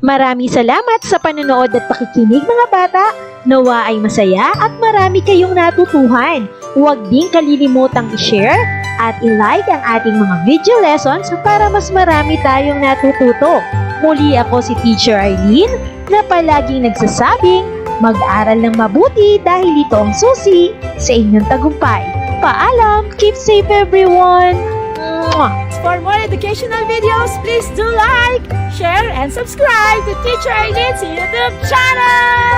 Maraming salamat sa panonood at pakikinig mga bata. Nawa ay masaya at marami kayong natutuhan. Huwag din kalilimutang i-share at i-like ang ating mga video lessons para mas marami tayong natututo. Muli ako si Teacher Arlene na palaging nagsasabing mag-aral ng mabuti dahil ito ang susi sa inyong tagumpay. Paalam! Keep safe everyone! Mwah! For more educational videos, please do like, share, and subscribe to Teacher Arlene's YouTube channel!